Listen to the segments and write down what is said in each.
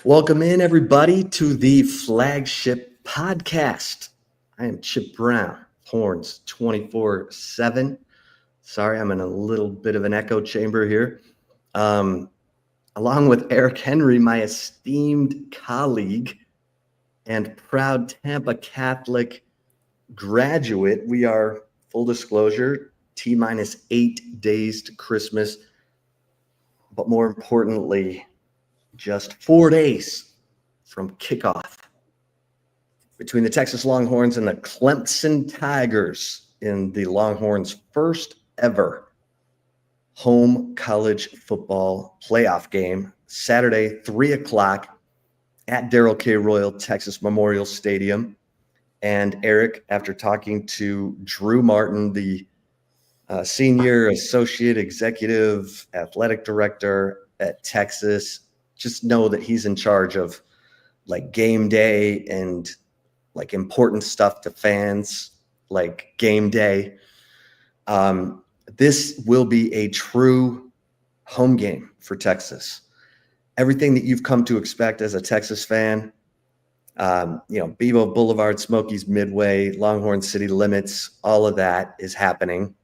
Welcome in, everybody, to the Flagship Podcast. I am Chip Brown, Horns 24/7. Sorry, I'm in a little bit of an echo chamber here. Along with Eric Henry, my esteemed colleague and proud Tampa Catholic graduate. We are, full disclosure, T-minus 8 days to Christmas. But more importantly, just 4 days from kickoff between the Texas Longhorns and the Clemson Tigers in the Longhorns' first ever home college football playoff game, Saturday, 3 o'clock at Darrell K. Royal Texas Memorial Stadium. And Eric, after talking to Drew Martin, the senior associate executive athletic director at Texas, just know that he's in charge of like game day and like important stuff to fans, like game day. This will be a true home game for Texas. Everything that you've come to expect as a Texas fan, Bevo Boulevard, Smokies Midway, Longhorn City Limits, all of that is happening.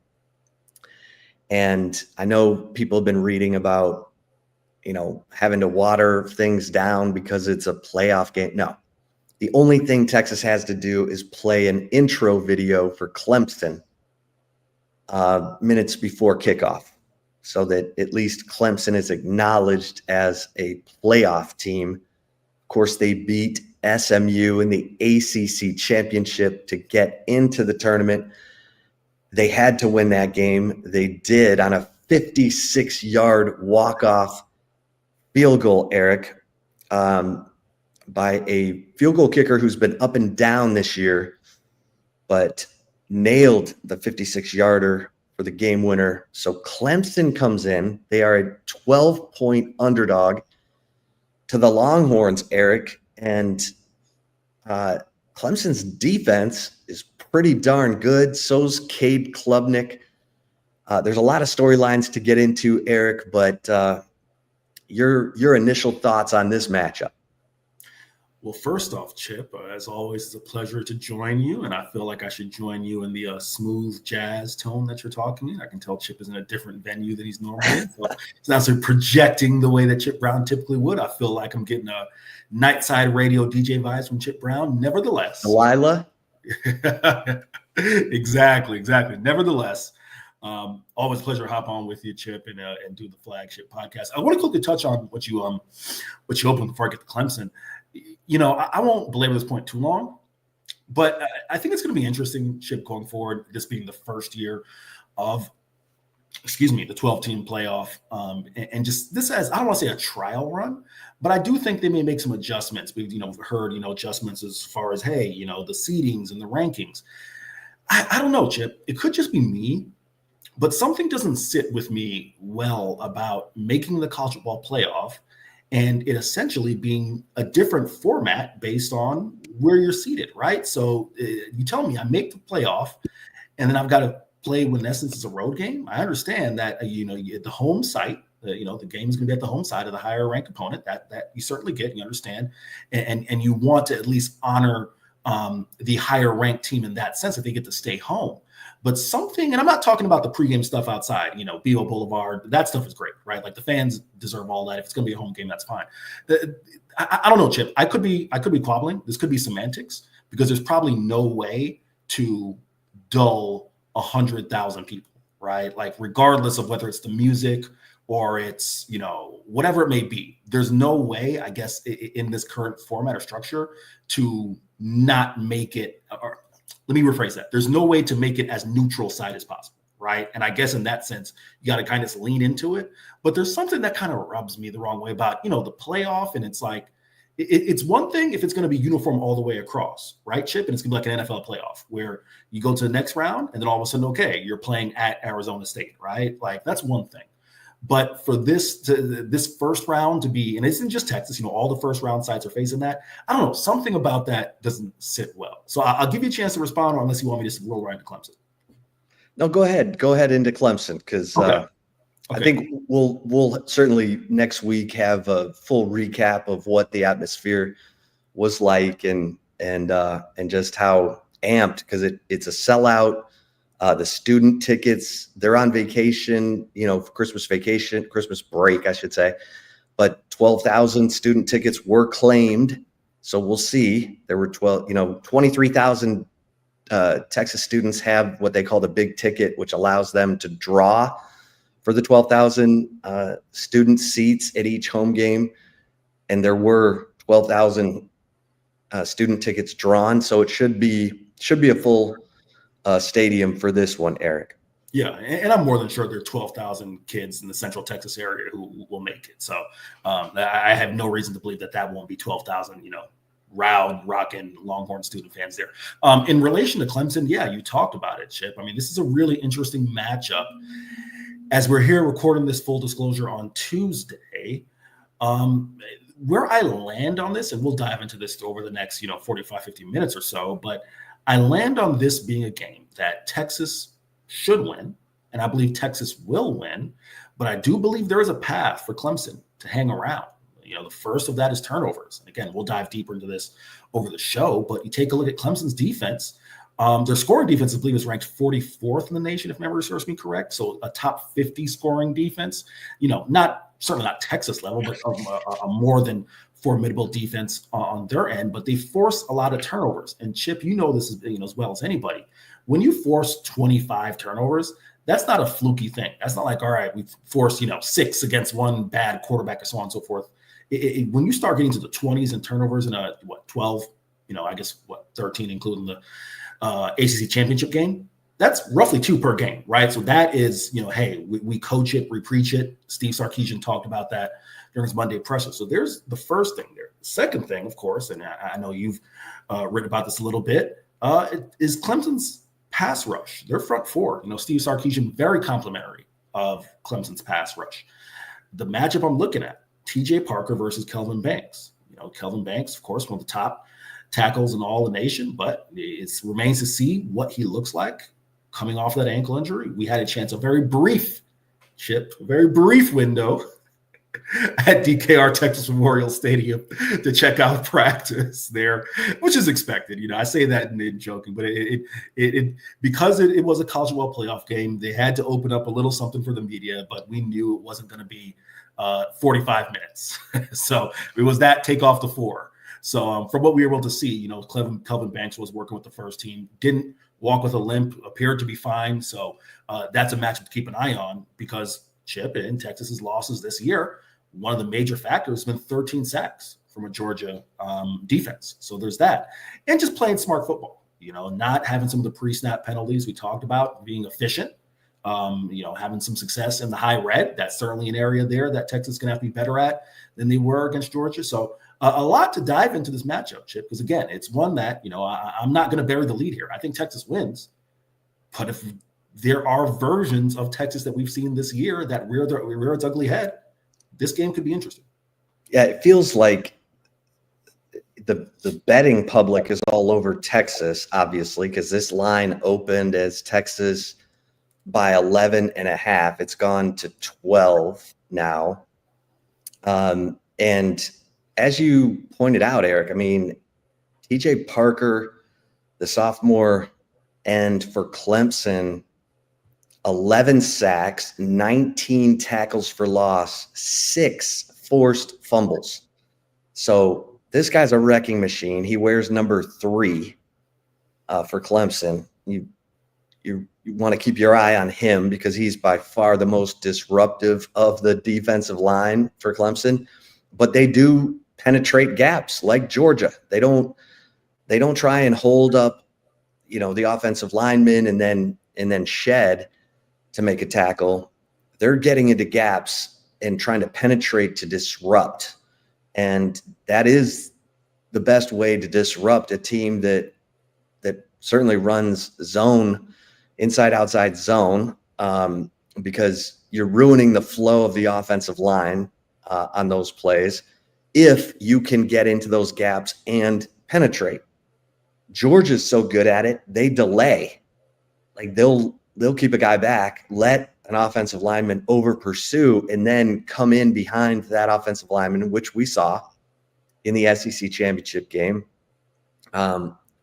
And I know people have been reading about, having to water things down because it's a playoff game. No, the only thing Texas has to do is play an intro video for Clemson minutes before kickoff so that at least Clemson is acknowledged as a playoff team. Of course, they beat SMU in the ACC championship to get into the tournament. They had to win that game. They did on a 56-yard walk-off field goal, Eric, by a field goal kicker who's been up and down this year, but nailed the 56-yarder for the game winner. So Clemson comes in. They are a 12-point underdog to the Longhorns, Eric, and Clemson's defense is pretty darn good. So's Cade Klubnik. There's a lot of storylines to get into, Eric, but your initial thoughts on this matchup. Well, first off, Chip, as always, it's a pleasure to join you, and I feel like I should join you in the smooth jazz tone that you're talking in. I can tell Chip is in a different venue than he's normally in, so he's not sort of projecting the way that Chip Brown typically would. I feel like I'm getting a nightside radio DJ vibes from Chip Brown. Nevertheless, Delilah. Exactly. Nevertheless, always a pleasure to hop on with you, Chip, and do the Flagship Podcast. I want to quickly touch on what you opened before I get to Clemson. I won't belabor this point too long, but I think it's going to be interesting, Chip, going forward, this being the first year of, the 12-team playoff. And just this as, I don't want to say a trial run, but I do think they may make some adjustments. We've, heard, adjustments as far as, the seedings and the rankings. I don't know, Chip. It could just be me, but something doesn't sit with me well about making the college football playoff and it essentially being a different format based on where you're seated, right? So you tell me I make the playoff and then I've got to play when in essence it's a road game. I understand that, the home site, the game is going to be at the home side of the higher ranked opponent. That you certainly get, you understand. And you want to at least honor the higher ranked team in that sense if they get to stay home. But something, and I'm not talking about the pregame stuff outside, BO Boulevard, that stuff is great, right? Like the fans deserve all that. If it's going to be a home game, that's fine. I don't know, Chip. I could be quabbling. This could be semantics because there's probably no way to dull 100,000 people, right? Like regardless of whether it's the music or it's, whatever it may be, there's no way, I guess, in this current format or structure to not make it, or let me rephrase that. There's no way to make it as neutral side as possible, right? And I guess in that sense, you got to kind of lean into it. But there's something that kind of rubs me the wrong way about, the playoff. And it's like, it's one thing if it's going to be uniform all the way across, right, Chip? And it's going to be like an NFL playoff where you go to the next round and then all of a sudden, okay, you're playing at Arizona State, right? Like that's one thing. But for this first round to be, and it isn't just Texas, all the first round sides are facing that. I don't know, something about that doesn't sit well. So I'll give you a chance to respond, unless you want me to just roll right into Clemson. No, go ahead. Go ahead into Clemson because I think we'll certainly next week have a full recap of what the atmosphere was like and just how amped, because it's a sellout. The student tickets, they're on vacation, for Christmas break, I should say. But 12,000 student tickets were claimed. So we'll see. There were 23,000 Texas students have what they call the big ticket, which allows them to draw for the 12,000 student seats at each home game. And there were 12,000 student tickets drawn. So it should be a full stadium for this one, Eric. Yeah, and I'm more than sure there are 12,000 kids in the Central Texas area who will make it. So I have no reason to believe that won't be 12,000, rocking Longhorn student fans there. In relation to Clemson, yeah, you talked about it, Chip. I mean, this is a really interesting matchup. As we're here recording this, full disclosure, on Tuesday, where I land on this, and we'll dive into this over the next, 45, 50 minutes or so, but I land on this being a game that Texas should win, and I believe Texas will win, but I do believe there is a path for Clemson to hang around. The first of that is turnovers. And again, we'll dive deeper into this over the show, but you take a look at Clemson's defense. Their scoring defense, I believe, is ranked 44th in the nation, if memory serves me correct. So a top 50 scoring defense, certainly not Texas level, but a more than formidable defense on their end, but they force a lot of turnovers. And Chip, this is, as well as anybody. When you force 25 turnovers, that's not a fluky thing. That's not like, all right, we've forced, 6 against one bad quarterback and so on and so forth. When you start getting to the 20s and turnovers in 12, 13, including the ACC championship game, that's roughly 2 per game, right? So that is, hey, we coach it, we preach it. Steve Sarkisian talked about that during his Monday presser. So there's the first thing there. The second thing, of course, and I know you've written about this a little bit, is Clemson's pass rush. Their front four. Steve Sarkisian, very complimentary of Clemson's pass rush. The matchup I'm looking at, TJ Parker versus Kelvin Banks. Kelvin Banks, of course, one of the top tackles in all the nation, but it remains to see what he looks like coming off that ankle injury. We had a chance, a very brief window at DKR Texas Memorial Stadium to check out practice there, which is expected. I say that in joking, but it because it was a college football playoff game, they had to open up a little something for the media, but we knew it wasn't going to be 45 minutes. So it was that take off the 4. So from what we were able to see, Kelvin Banks was working with the first team, didn't walk with a limp, appeared to be fine. So that's a matchup to keep an eye on, because Chip, in Texas's losses this year, one of the major factors has been 13 sacks from a Georgia defense. So there's that. And just playing smart football, not having some of the pre-snap penalties we talked about, being efficient, having some success in the high red. That's certainly an area there that Texas is going to have to be better at than they were against Georgia. So a lot to dive into this matchup, Chip, because, again, it's one that, I'm not going to bury the lead here. I think Texas wins. But if there are versions of Texas that we've seen this year that rear its ugly head, this game could be interesting. Yeah, it feels like the betting public is all over Texas, obviously, because this line opened as Texas by 11.5. It's gone to 12 now. And as you pointed out, Eric, I mean, TJ Parker, the sophomore end for Clemson, 11 sacks, 19 tackles for loss, 6 forced fumbles. So this guy's a wrecking machine. He wears number 3 for Clemson. You want to keep your eye on him because he's by far the most disruptive of the defensive line for Clemson. But they do penetrate gaps like Georgia. They don't try and hold up, the offensive linemen and then shed to make a tackle. They're getting into gaps and trying to penetrate to disrupt. And that is the best way to disrupt a team that certainly runs zone, inside outside zone, because you're ruining the flow of the offensive line on those plays if you can get into those gaps and penetrate. Georgia's so good at it, they delay. Like they'll keep a guy back, let an offensive lineman over pursue and then come in behind that offensive lineman, which we saw in the SEC championship game.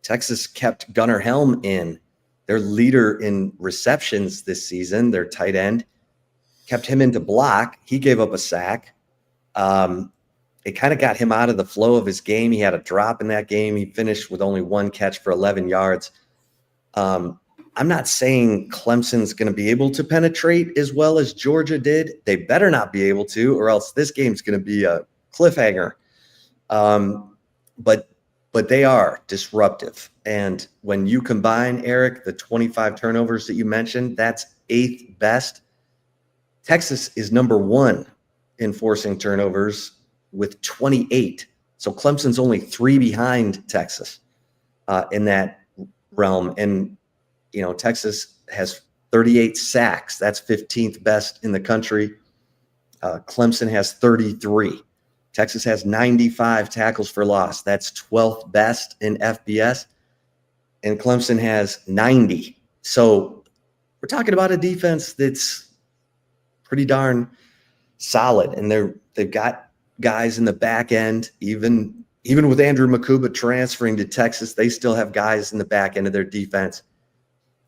Texas kept Gunnar Helm in, their leader in receptions this season, their tight end, kept him into block. He gave up a sack. It kind of got him out of the flow of his game. He had a drop in that game. He finished with only one catch for 11 yards. I'm not saying Clemson's going to be able to penetrate as well as Georgia did. They better not be able to, or else this game's going to be a cliffhanger. But they are disruptive. And when you combine, Eric, the 25 turnovers that you mentioned, that's 8th best. Texas is number 1 in forcing turnovers with 28. So Clemson's only 3 behind Texas in that realm. And, you know, Texas has 38 sacks. That's 15th best in the country. Clemson has 33. Texas has 95 tackles for loss. That's 12th best in FBS. And Clemson has 90. So we're talking about a defense that's pretty darn solid. And they've got guys in the back end. Even with Andrew Makuba transferring to Texas, they still have guys in the back end of their defense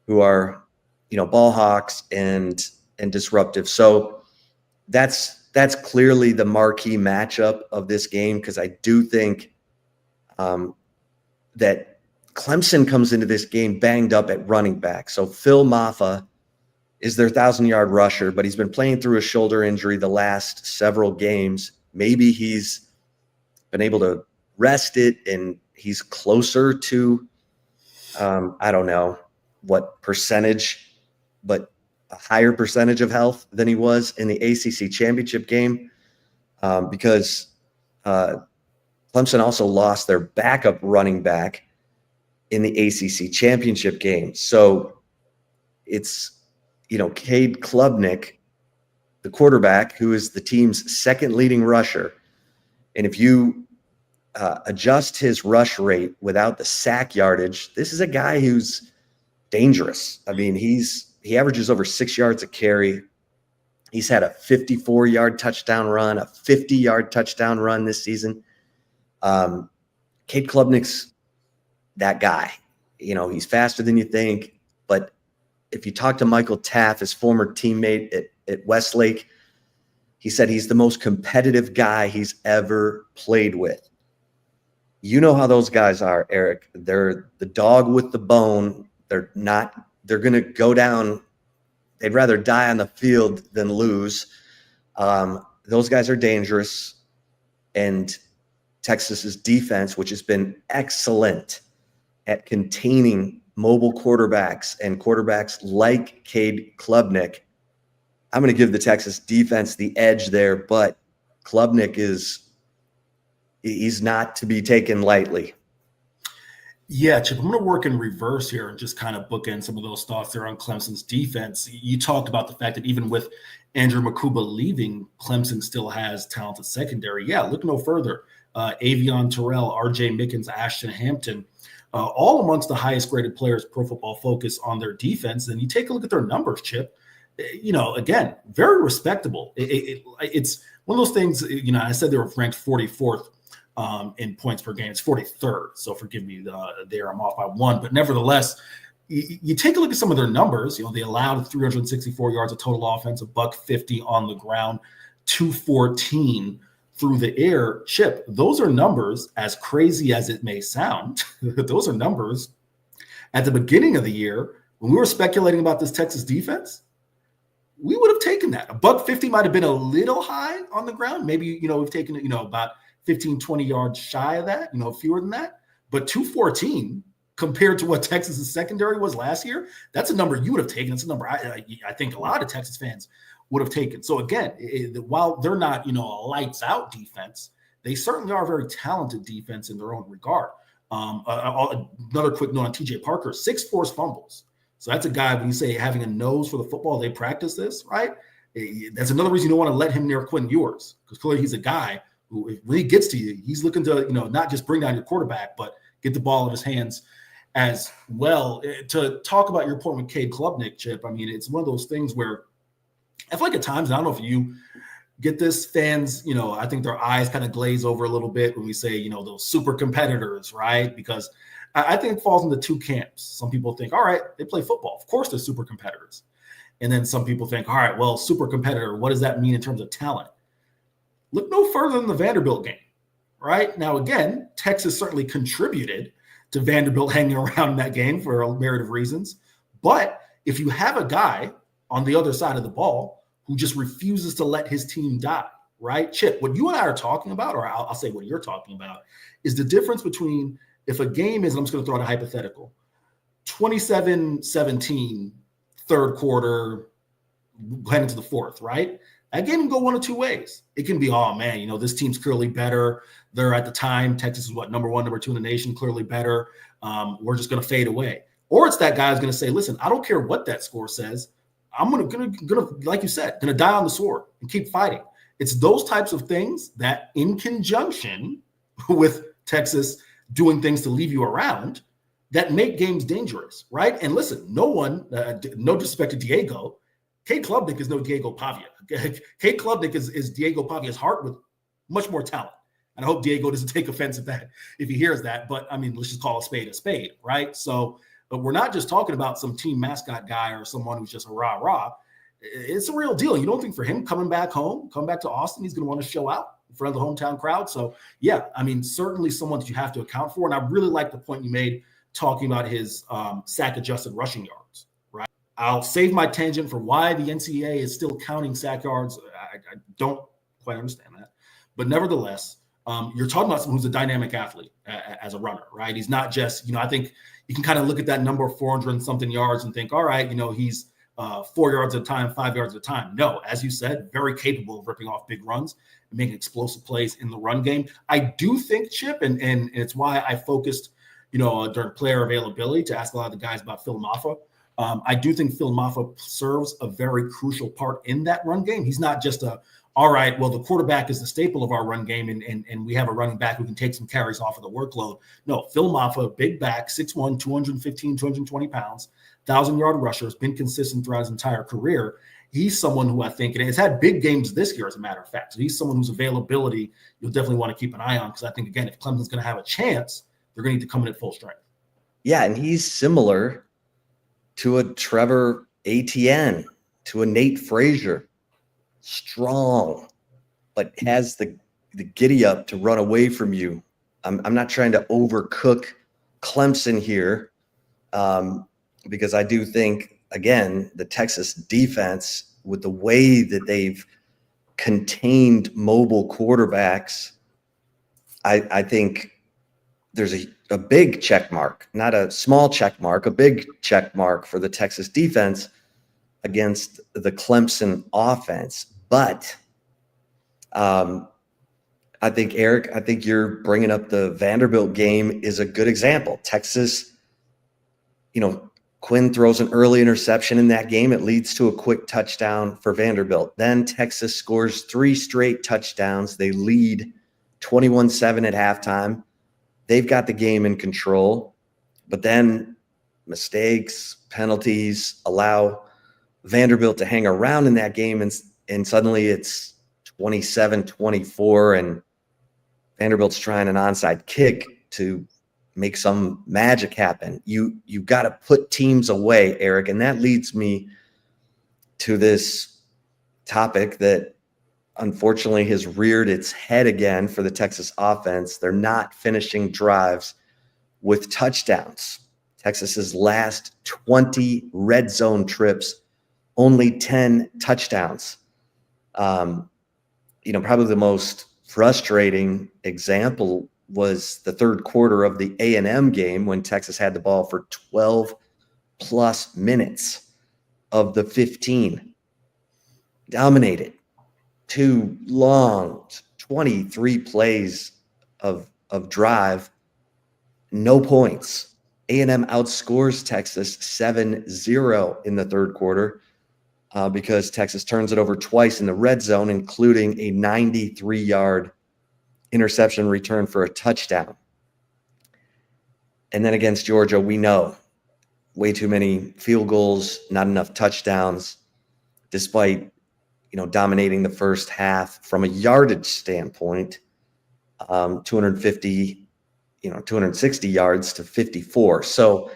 who are, you know, ball hawks and disruptive. So that's clearly the marquee matchup of this game, because I do think that Clemson comes into this game banged up at running back. So Phil Maffa is their 1,000-yard rusher, but he's been playing through a shoulder injury the last several games. Maybe he's been able to rest it and he's closer to, I don't know what percentage, but a higher percentage of health than he was in the ACC championship game, because Clemson also lost their backup running back in the ACC championship game. So it's, you know, Cade Klubnik, the quarterback, who is the team's second leading rusher. And if you adjust his rush rate without the sack yardage, this is a guy who's dangerous. I mean, he averages over 6 yards a carry. He's had a 54-yard touchdown run, a 50-yard touchdown run this season. Cade Klubnik's that guy. You know, he's faster than you think. But if you talk to Michael Taff, his former teammate at Westlake, he said he's the most competitive guy he's ever played with. You know how those guys are, Eric. They're the dog with the bone. They're going to go down. They'd rather die on the field than lose. Those guys are dangerous. And Texas's defense, which has been excellent at containing mobile quarterbacks and quarterbacks like Cade Klubnik, I'm going to give the Texas defense the edge there, but Klubnik he's not to be taken lightly. Yeah, Chip, I'm going to work in reverse here and just kind of bookend some of those thoughts there on Clemson's defense. You talked about the fact that even with Andrew Makuba leaving, Clemson still has talented secondary. Yeah, look no further. Avion Terrell, R.J. Mickens, Ashton Hampton, all amongst the highest graded players Pro Football Focus on their defense. And you take a look at their numbers, Chip. You know, again, very respectable. It's one of those things, you know, I said they were ranked 44th in points per game. It's 43rd. So forgive me there. I'm off by 1. But nevertheless, you take a look at some of their numbers. You know, they allowed 364 yards of total offense, $150 on the ground, 214 through the air. Chip, those are numbers, as crazy as it may sound, those are numbers at the beginning of the year when we were speculating about this Texas defense. We would have taken that. $150 might have been a little high on the ground. Maybe, you know, we've taken it, you know, about 15, 20 yards shy of that, you know, fewer than that. But 214 compared to what Texas's secondary was last year, that's a number you would have taken. It's a number I think a lot of Texas fans would have taken. So again, while they're not, you know, a lights out defense, they certainly are a very talented defense in their own regard. Another quick note on TJ Parker, 6 forced fumbles. So that's a guy, when you say having a nose for the football, they practice this, right? That's another reason you don't want to let him near Quinn Ewers, because clearly he's a guy who, when he gets to you, he's looking to, you know, not just bring down your quarterback, but get the ball in his hands as well. To talk about your point with Cade Klubnik, Chip, I mean, it's one of those things where I feel like at times, I don't know if you get this, fans, I think their eyes kind of glaze over a little bit when we say, those super competitors, right? Because I think it falls into two camps. Some people think, all right, they play football. Of course, they're super competitors. And then some people think, all right, well, super competitor, what does that mean in terms of talent? Look no further than the Vanderbilt game, right? Now, again, Texas certainly contributed to Vanderbilt hanging around in that game for a myriad of reasons. But if you have a guy on the other side of the ball who just refuses to let his team die, right? Chip, what you and I are talking about, or I'll say what you're talking about, is the difference between if a game is, I'm just going to throw out a hypothetical, 27-17, third quarter, heading to the fourth, right? That game can go one of two ways. It can be, oh man, this team's clearly better. They're at the time, Texas is number one, number two in the nation, clearly better. We're just going to fade away. Or it's that guy who's going to say, listen, I don't care what that score says. I'm going to, like you said, going to die on the sword and keep fighting. It's those types of things that, in conjunction with Texas doing things to leave you around, that make games dangerous, right? And listen, no disrespect to Diego, Cade Klubnik is no Diego Pavia. Cade Klubnik is Diego Pavia's heart with much more talent. And I hope Diego doesn't take offense if he hears that. But, I mean, let's just call a spade, right? So, but we're not just talking about some team mascot guy or someone who's just a rah-rah. It's a real deal. You don't think for him coming back to Austin, he's going to want to show out in front of the hometown crowd? So, yeah, I mean, certainly someone that you have to account for. And I really like the point you made talking about his sack-adjusted rushing yards, right? I'll save my tangent for why the NCAA is still counting sack yards. I don't quite understand that. But nevertheless, you're talking about someone who's a dynamic athlete as a runner, right? He's not just, I think you can kind of look at that number of 400 and something yards and think, all right, he's 4 yards at a time, 5 yards at a time. No, as you said, very capable of ripping off big runs and making explosive plays in the run game. I do think, Chip, and it's why I focused, during player availability to ask a lot of the guys about Phil Maffa. I do think Phil Maffa serves a very crucial part in that run game. He's not just all right, well, the quarterback is the staple of our run game, and we have a running back who can take some carries off of the workload. No, Phil Maffa, big back, 6'1", 215, 220 pounds, 1,000-yard rusher, has been consistent throughout his entire career. He's someone who I think, and has had big games this year, as a matter of fact. So he's someone whose availability you'll definitely want to keep an eye on, because I think, again, if Clemson's going to have a chance, they're going to need to come in at full strength. Yeah, and he's similar to a Trevor Etienne, to a Nate Frazier. Strong, but has the giddy up to run away from you. I'm not trying to overcook Clemson here, because I do think, again, the Texas defense, with the way that they've contained mobile quarterbacks, I think there's a big check mark, not a small check mark, a big check mark for the Texas defense against the Clemson offense. But I think, Eric, you're bringing up the Vanderbilt game is a good example. Texas, Quinn throws an early interception in that game. It leads to a quick touchdown for Vanderbilt. Then Texas scores 3 straight touchdowns. They lead 21-7 at halftime. They've got the game in control. But then mistakes, penalties allow Vanderbilt to hang around in that game, and suddenly it's 27-24, and Vanderbilt's trying an onside kick to make some magic happen. You got to put teams away, Eric, and that leads me to this topic that unfortunately has reared its head again for the Texas offense. They're not finishing drives with touchdowns. Texas's last 20 red zone trips, only 10 touchdowns. Probably the most frustrating example was the third quarter of the A&M game, when Texas had the ball for 12 plus minutes of the 15. Dominated. 2 long, 23 plays of drive, no points. A&M outscores Texas 7-0 in the third quarter. Because Texas turns it over twice in the red zone, including a 93-yard interception return for a touchdown. And then against Georgia, we know way too many field goals, not enough touchdowns, despite dominating the first half from a yardage standpoint, 250, 260 yards to 54. So,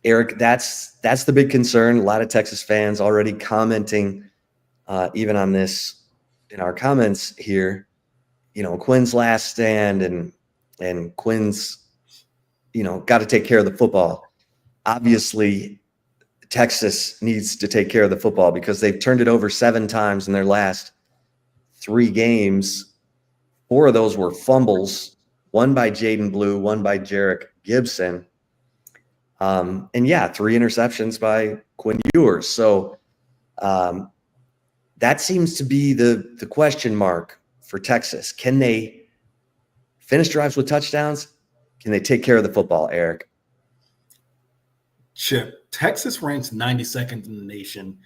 Eric, that's the big concern. A lot of Texas fans already commenting, even on this in our comments here, Quinn's last stand and Quinn's, got to take care of the football. Obviously, Texas needs to take care of the football because they've turned it over 7 times in their last 3 games. 4 of those were fumbles, one by Jaden Blue, one by Jarek Gibson. 3 interceptions by Quinn Ewers. So that seems to be the question mark for Texas. Can they finish drives with touchdowns? Can they take care of the football, Eric? Chip, Texas ranks 92nd in the nation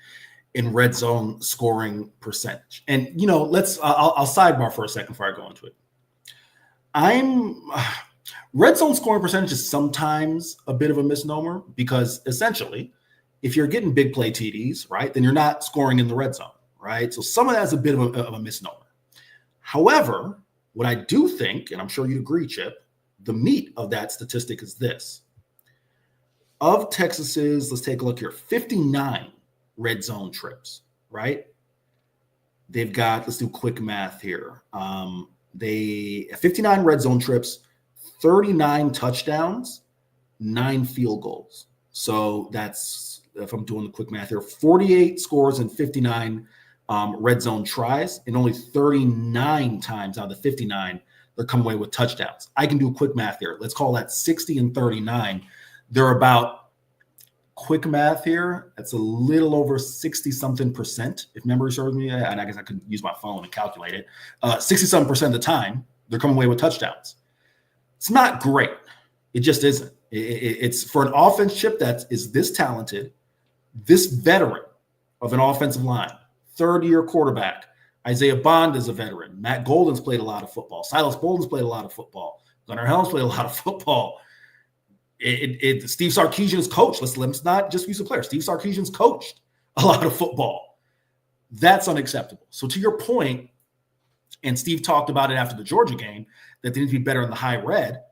in red zone scoring percentage. And, I'll sidebar for a second before I go into it. Red zone scoring percentage is sometimes a bit of a misnomer because essentially, if you're getting big play TDs, right, then you're not scoring in the red zone, right? So some of that is a bit of a misnomer. However, what I do think, and I'm sure you'd agree, Chip, the meat of that statistic is this. Of Texas's, let's take a look here, 59 red zone trips, right? They've got, let's do quick math here. They 59 red zone trips, 39 touchdowns, 9 field goals. So that's, if I'm doing the quick math here, 48 scores and 59 red zone tries, and only 39 times out of the 59, they're coming away with touchdowns. I can do a quick math here. Let's call that 60 and 39. They're about, quick math here, that's a little over 60-something%, if memory serves me, and I guess I could use my phone and calculate it. 60-something% of the time, they're coming away with touchdowns. It's not great. It just isn't. It's for an offense, Chip, that is this talented, this veteran of an offensive line, third-year quarterback. Isaiah Bond is a veteran. Matt Golden's played a lot of football. Silas Bolden's played a lot of football. Gunnar Helms played a lot of football. Steve Sarkisian's coached. Let's not just use a player. Steve Sarkisian's coached a lot of football. That's unacceptable. So to your point, and Steve talked about it after the Georgia game, that they need to be better in the high red.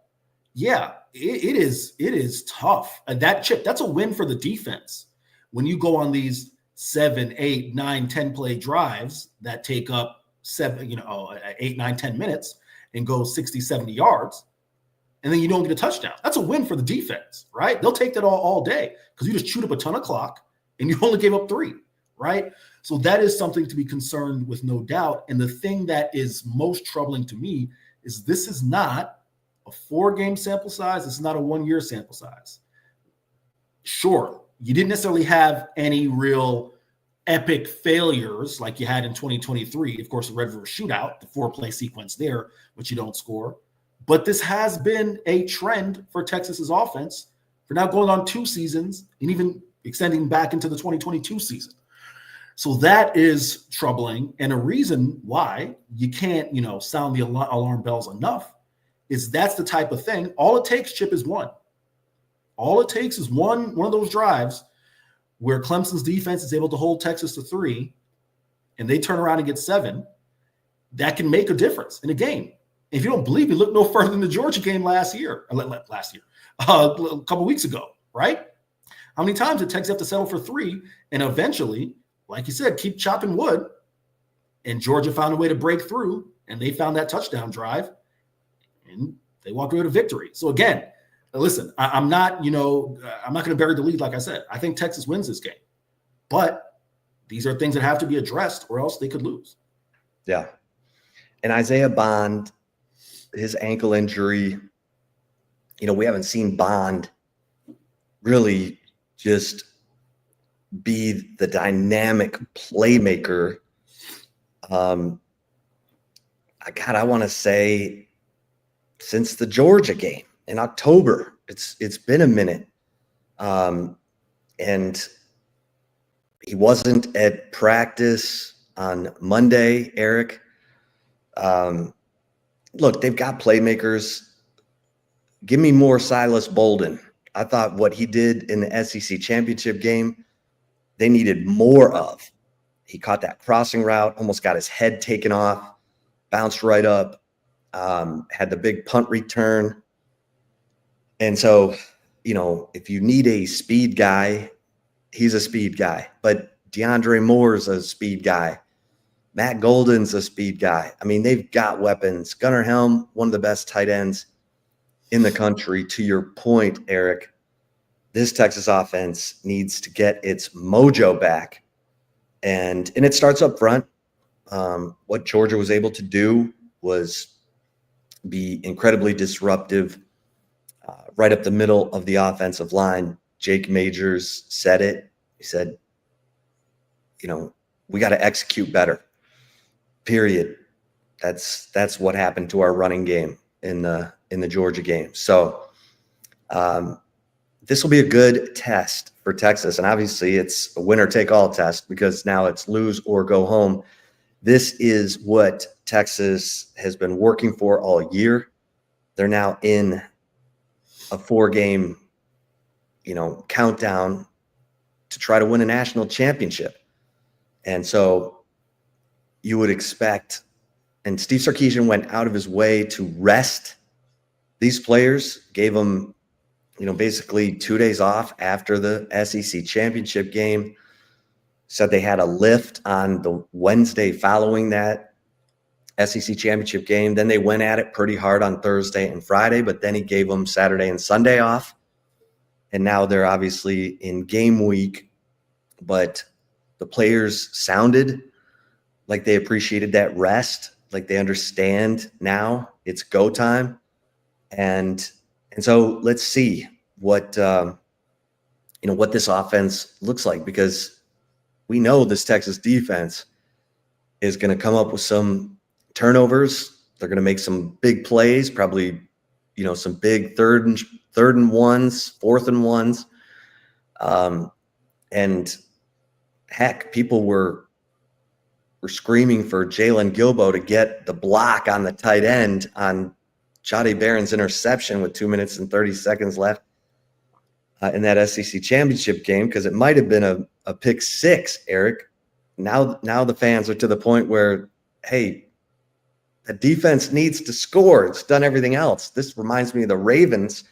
Yeah, it is tough. And that's a win for the defense. When you go on these 7, 8, 9, 10 play drives that take up 8, 9, 10 minutes and go 60, 70 yards, and then you don't get a touchdown. That's a win for the defense, right? They'll take that all day because you just chewed up a ton of clock and you only gave up 3, right? So that is something to be concerned with, no doubt. And the thing that is most troubling to me is this is not a 4-game sample size. This is not a 1-year sample size. Sure, you didn't necessarily have any real epic failures like you had in 2023. Of course, the Red River Shootout, the 4-play sequence there, which you don't score. But this has been a trend for Texas's offense for now going on 2 seasons and even extending back into the 2022 season. So that is troubling. And a reason why you can't, sound the alarm bells enough is that's the type of thing. All it takes, Chip, is one. All it takes is one of those drives where Clemson's defense is able to hold Texas to 3 and they turn around and get 7. That can make a difference in a game. If you don't believe me, look no further than the Georgia game last year, a couple weeks ago, right? How many times did Texas have to settle for 3 and eventually, like you said, keep chopping wood, and Georgia found a way to break through, and they found that touchdown drive, and they walked away with a victory. So again, listen, I'm not going to bury the lead, like I said. I think Texas wins this game, but these are things that have to be addressed, or else they could lose. Yeah, and Isaiah Bond, his ankle injury, we haven't seen Bond really just be the dynamic playmaker. I want to say since the Georgia game in October. It's been a minute. And he wasn't at practice on Monday, Eric. Look, they've got playmakers. Give me more Silas Bolden. I thought what he did in the SEC championship game, they needed more of. He caught that crossing route, almost got his head taken off, bounced right up, had the big punt return. And so, if you need a speed guy, he's a speed guy. But DeAndre Moore's a speed guy. Matt Golden's a speed guy. I mean, they've got weapons. Gunnar Helm, one of the best tight ends in the country. To your point, Eric, this Texas offense needs to get its mojo back. And it starts up front. What Georgia was able to do was be incredibly disruptive right up the middle of the offensive line. Jake Majors said it. He said, we got to execute better. Period. That's what happened to our running game in the Georgia game. So this will be a good test for Texas. And obviously it's a winner take all test because now it's lose or go home. This is what Texas has been working for all year. They're now in a 4-game, countdown to try to win a national championship. And so you would expect, and Steve Sarkisian went out of his way to rest these players, gave them, basically 2 days off after the SEC championship game, said they had a lift on the Wednesday following that SEC championship game. Then they went at it pretty hard on Thursday and Friday, but then he gave them Saturday and Sunday off. And now they're obviously in game week, but the players sounded like they appreciated that rest, like they understand now it's go time. And so let's see what this offense looks like, because we know this Texas defense is going to come up with some turnovers. They're going to make some big plays, probably, some big third and ones, fourth and ones. And heck, people were screaming for Jalen Gilbo to get the block on the tight end on Jahdae Barron's interception with 2 minutes and 30 seconds left in that SEC championship game, because it might have been a pick six, Eric. Now the fans are to the point where, hey, the defense needs to score. It's done everything else. This reminds me of the Ravens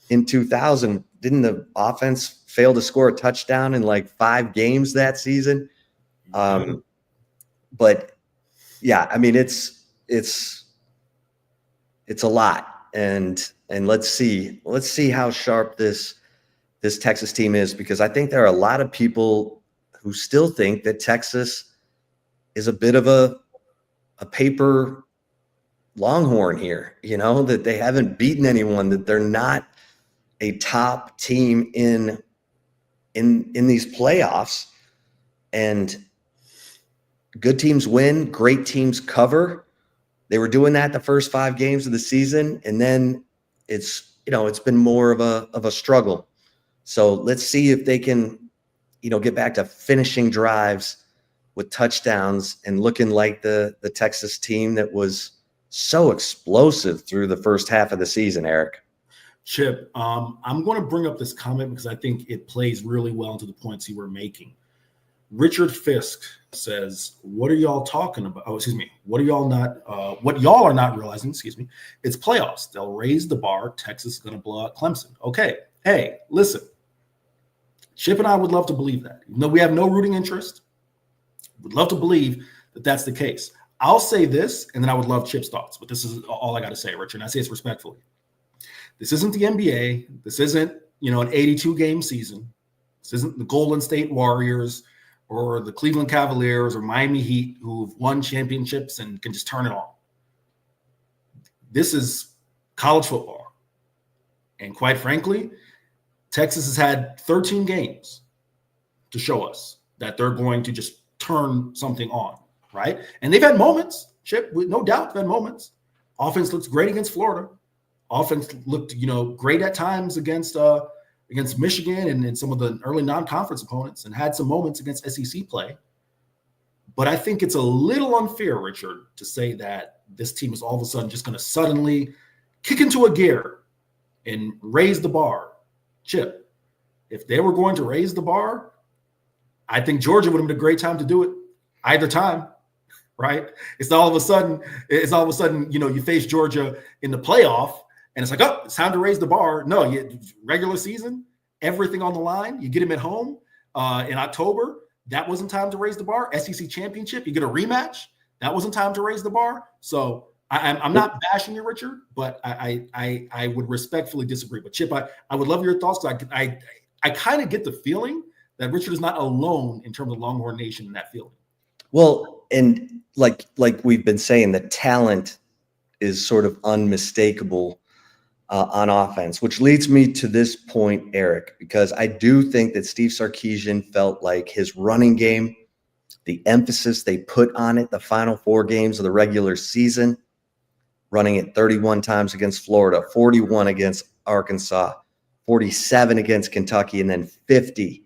in 2000. Didn't the offense fail to score a touchdown in like 5 games that season? But yeah, I mean, it's a lot, and let's see how sharp this Texas team is, because I think there are a lot of people who still think that Texas is a bit of a paper Longhorn here, that they haven't beaten anyone, that they're not a top team in these playoffs. And good teams win, great teams cover. They were doing that the first 5 games of the season, and then it's been more of a struggle. So let's see if they can, get back to finishing drives with touchdowns and looking like the Texas team that was so explosive through the first half of the season, Eric. Chip, I'm going to bring up this comment because I think it plays really well into the points you were making. Richard Fisk says, what are y'all talking about? Oh, excuse me. What y'all are not realizing, it's playoffs. They'll raise the bar. Texas is going to blow out Clemson. Okay. Hey, listen, Chip and I would love to believe that. Even though we have no rooting interest, would love to believe that that's the case. I'll say this, and then I would love Chip's thoughts, but this is all I got to say, Richard. And I say this respectfully. This isn't the NBA. This isn't, an 82-game season. This isn't the Golden State Warriors or the Cleveland Cavaliers or Miami Heat who've won championships and can just turn it on. This is college football. And quite frankly, Texas has had 13 games to show us that they're going to just turn something on, right? And they've had moments, Chip, with no doubt they've had moments. Offense looks great against Florida. Offense looked, great at times against Michigan and some of the early non-conference opponents, and had some moments against SEC play. But I think it's a little unfair, Richard, to say that this team is all of a sudden just going to suddenly kick into a gear and raise the bar. Chip, if they were going to raise the bar, I think Georgia would have been a great time to do it either time, right? It's all of a sudden, you face Georgia in the playoff and it's like, oh, it's time to raise the bar. No, regular season, everything on the line. You get him at home in October. That wasn't time to raise the bar. SEC championship, you get a rematch. That wasn't time to raise the bar. So I'm not bashing you, Richard, but I would respectfully disagree. But Chip, I would love your thoughts. I kind of get the feeling that Richard is not alone in terms of Longhorn Nation in that feeling. Well, and like we've been saying, the talent is sort of unmistakable on offense, which leads me to this point, Eric, because I do think that Steve Sarkisian felt like his running game, the emphasis they put on it, the final 4 games of the regular season, running it 31 times against Florida, 41 against Arkansas, 47 against Kentucky, and then 50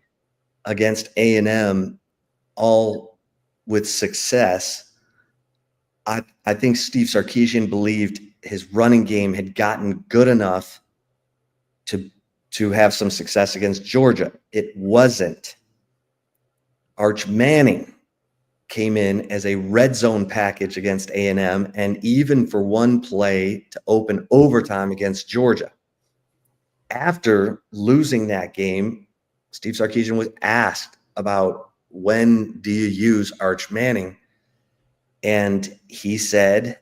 against A&M, all with success. I think Steve Sarkisian believed his running game had gotten good enough to have some success against Georgia. It wasn't. Arch Manning came in as a red zone package against A&M, and even for one play to open overtime against Georgia. After losing that game, Steve Sarkisian was asked about when do you use Arch Manning, and he said,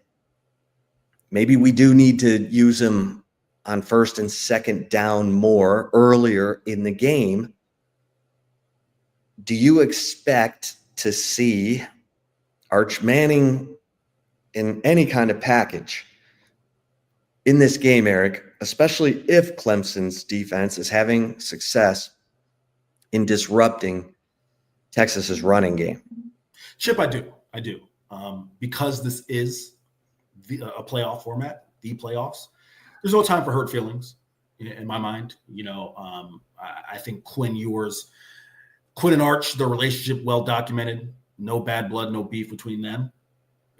maybe we do need to use him on first and second down more earlier in the game. Do you expect to see Arch Manning in any kind of package in this game, Eric, especially if Clemson's defense is having success in disrupting Texas's running game? Chip, I do. Because this is a playoff format, the playoffs, there's no time for hurt feelings in my mind. I think Quinn Ewers, Quinn and Arch, their relationship well documented, no bad blood, no beef between them.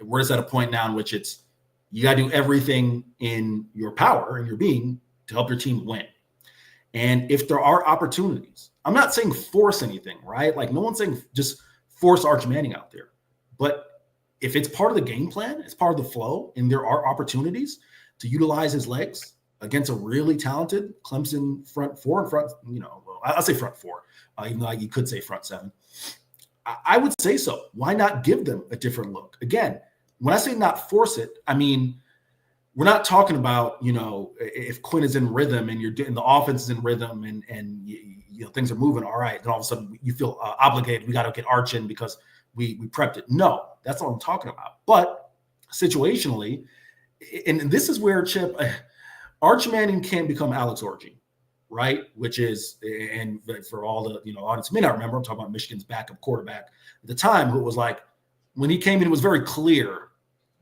We're just at a point now in which it's, you got to do everything in your power and your being to help your team win. And if there are opportunities, I'm not saying force anything, right? Like, no one's saying just force Arch Manning out there. But if it's part of the game plan, it's part of the flow, and there are opportunities to utilize his legs against a really talented Clemson front four and front, I'll say front four, even though you could say front 7. I would say so. Why not give them a different look? Again, when I say not force it, I mean, we're not talking about, if Quinn is in rhythm and you're doing the offense is in rhythm and things are moving all right, then all of a sudden you feel obligated. We got to get Arch in because we prepped it. No, that's what I'm talking about. But situationally, and this is where, Chip, Arch Manning can become Alex Orji, right? Which is, and for all the audience may not remember, I'm talking about Michigan's backup quarterback at the time, who was like, when he came in, it was very clear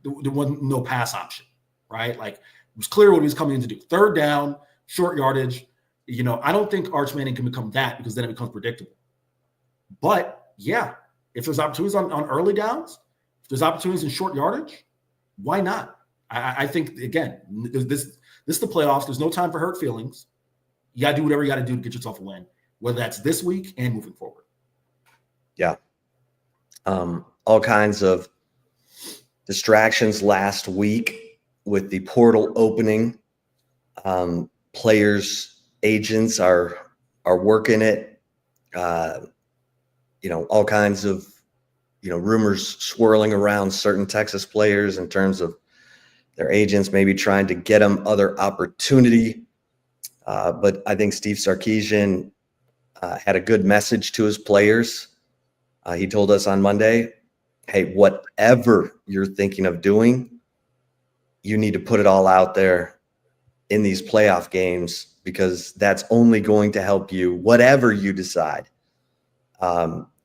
there wasn't no pass option, right? Like, it was clear what he was coming in to do. Third down, short yardage. I don't think Arch Manning can become that, because then it becomes predictable. But yeah, if there's opportunities on early downs, if there's opportunities in short yardage, why not? I think, again, this is the playoffs. There's no time for hurt feelings. You got to do whatever you got to do to get yourself a win, whether that's this week and moving forward. Yeah. All kinds of distractions last week with the portal opening. Players, agents are working it. All kinds of, rumors swirling around certain Texas players in terms of their agents maybe trying to get them other opportunity. But I think Steve Sarkisian had a good message to his players. He told us on Monday, hey, whatever you're thinking of doing, you need to put it all out there in these playoff games, because that's only going to help you, whatever you decide,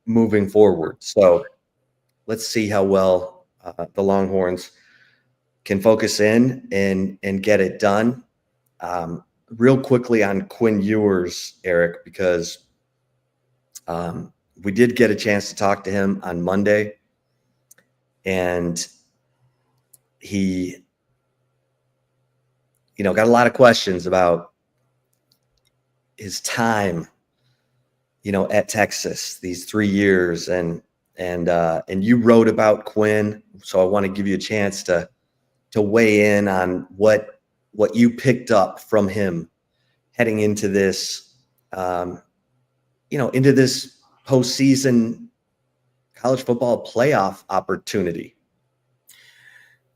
moving forward. So let's see how well the Longhorns can focus in and get it done. Real quickly on Quinn Ewers, Eric, because we did get a chance to talk to him on Monday, and he, got a lot of questions about his time, at Texas, these 3 years, and and you wrote about Quinn, so I want to give you a chance to weigh in on what you picked up from him heading into this, into this postseason college football playoff opportunity.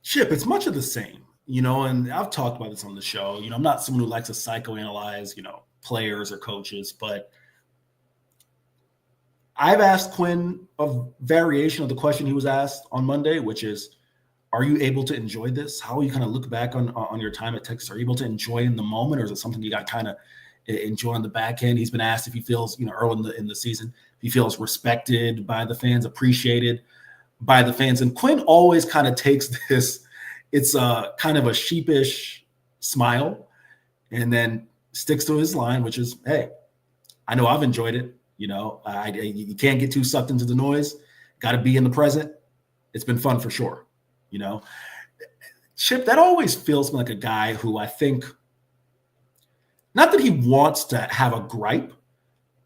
Chip, it's much of the same, and I've talked about this on the show. I'm not someone who likes to psychoanalyze, players or coaches, but I've asked Quinn a variation of the question he was asked on Monday, which is, are you able to enjoy this? How you kind of look back on your time at Texas? Are you able to enjoy in the moment, or is it something you got kind of enjoy on the back end? He's been asked if he feels, early in the season, if he feels respected by the fans, appreciated by the fans. And Quinn always kind of takes this, it's a kind of a sheepish smile, and then sticks to his line, which is, hey, I know I've enjoyed it. You can't get too sucked into the noise. Got to be in the present. It's been fun for sure. Chip, that always feels like a guy who I think, not that he wants to have a gripe,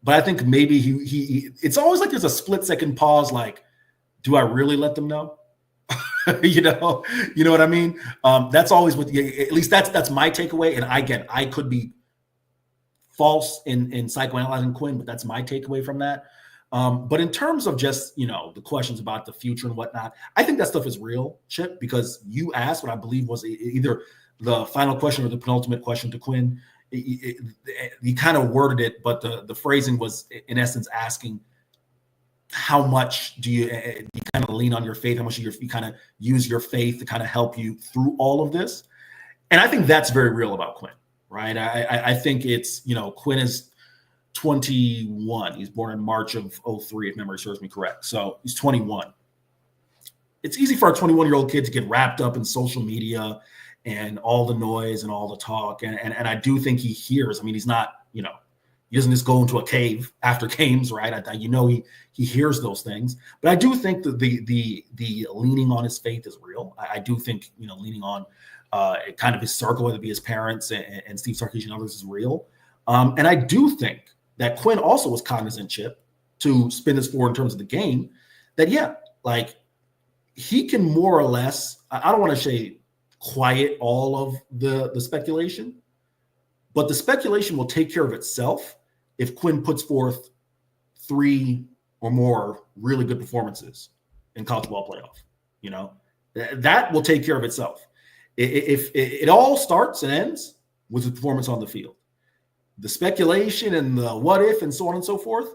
but I think maybe he it's always like there's a split second pause, like, do I really let them know? You know what I mean? That's always at least that's my takeaway. And I could be false in psychoanalyzing Quinn, but that's my takeaway from that. But in terms of just, the questions about the future and whatnot, I think that stuff is real, Chip, because you asked what I believe was either the final question or the penultimate question to Quinn. He kind of worded it, but the phrasing was, in essence, asking, how much do you kind of lean on your faith? How much you kind of use your faith to kind of help you through all of this? And I think that's very real about Quinn, right? I think it's, Quinn is 21. He's born in March of 2003, if memory serves me correct. So he's 21. It's easy for a 21-year-old kid to get wrapped up in social media and all the noise and all the talk. And I do think he hears. I mean, he's not, he doesn't just go into a cave after games, right? He hears those things. But I do think that the leaning on his faith is real. I do think, leaning on kind of his circle, whether it be his parents and Steve Sarkisian and others, is real. And I do think that Quinn also was cognizant, Chip, to spin this forward in terms of the game, that, he can more or less, I don't want to say quiet all of the speculation, but the speculation will take care of itself if Quinn puts forth 3 or more really good performances in college football playoff. That will take care of itself. If it all starts and ends with the performance on the field, the speculation and the what if and so on and so forth,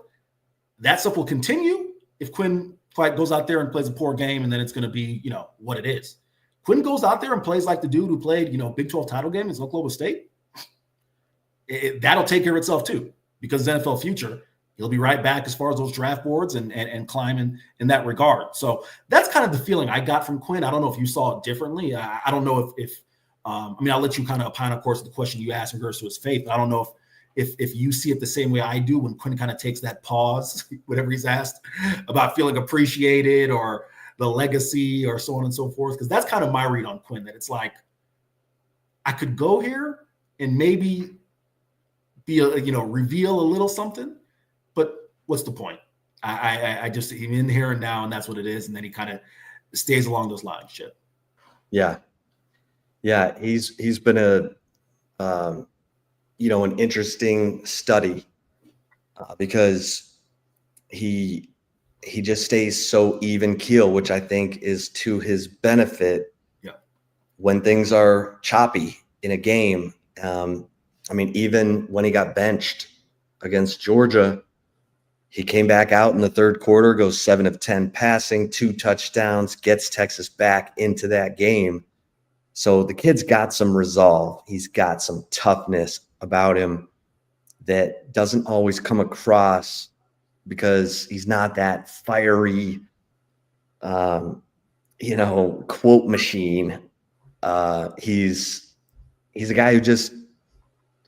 that stuff will continue if Quinn goes out there and plays a poor game, and then it's going to be, what it is. Quinn goes out there and plays like the dude who played, Big 12 title game in Oklahoma State. That'll take care of itself too, because his NFL future, he'll be right back as far as those draft boards and climbing in that regard. So that's kind of the feeling I got from Quinn. I don't know if you saw it differently. I don't know if I'll let you kind of opine, of course, the question you asked in regards to his faith, but I don't know if you see it the same way I do when Quinn kind of takes that pause, whatever he's asked, about feeling appreciated or the legacy or so on and so forth. Because that's kind of my read on Quinn, that it's like, I could go here and maybe be reveal a little something, but what's the point? I just, he's in here and now, and that's what it is. And then he kind of stays along those lines, Chip. Yeah. He's been an interesting study because he just stays so even keel, which I think is to his benefit. Yeah. When things are choppy in a game. Even when he got benched against Georgia, he came back out in the third quarter, goes 7 of 10 passing, 2 touchdowns, gets Texas back into that game. So the kid's got some resolve. He's got some toughness about him that doesn't always come across because he's not that fiery, quote machine. He's a guy who just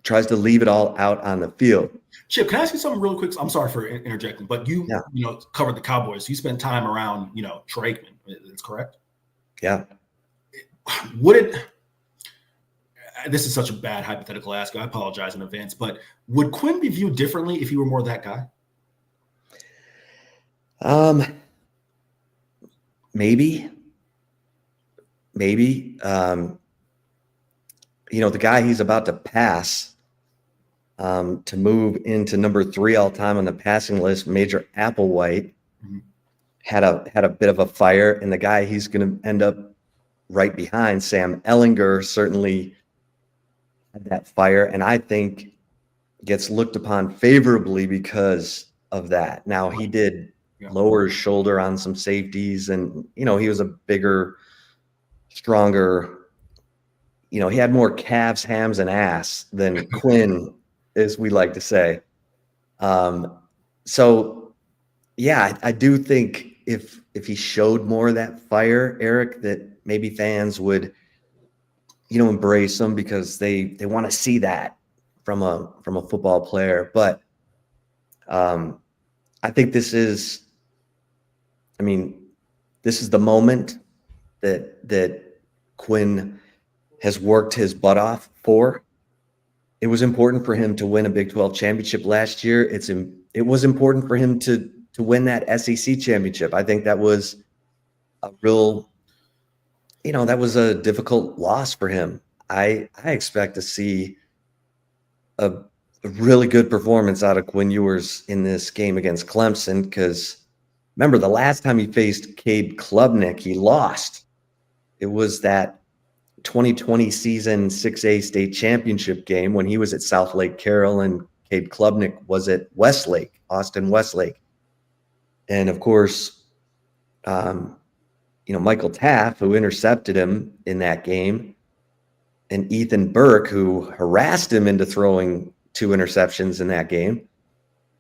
tries to leave it all out on the field. Chip, can I ask you something really quick? I'm sorry for interjecting, but you covered the Cowboys. You spent time around, Troy Aikman. That's correct? Yeah. This is such a bad hypothetical ask. I apologize in advance, but would Quinn be viewed differently if he were more that guy? maybe. The guy he's about to pass to move into number 3 all time on the passing list, Major Applewhite, had a bit of a fire, and the guy he's going to end up right behind, Sam Ehlinger, certainly had that fire, and I think gets looked upon favorably because of that. Now, he did lower his shoulder on some safeties, and he was a bigger, stronger, he had more calves, hams, and ass than Quinn, as we like to say. So yeah, I do think if he showed more of that fire, Eric, that maybe fans would embrace him because they want to see that from a football player. But I think this is the moment that Quinn has worked his butt off for. It was important for him to win a Big 12 championship last year. It was important for him to win that SEC championship. I think that was a real, that was a difficult loss for him. I expect to see a really good performance out of Quinn Ewers in this game against Clemson, because remember, the last time he faced Cade Klubnik, he lost. It was that 2020 season 6A state championship game when he was at South Lake Carroll and Cade Klubnik was at Westlake, Austin Westlake. And of course, Michael Taft, who intercepted him in that game, and Ethan Burke, who harassed him into throwing 2 interceptions in that game,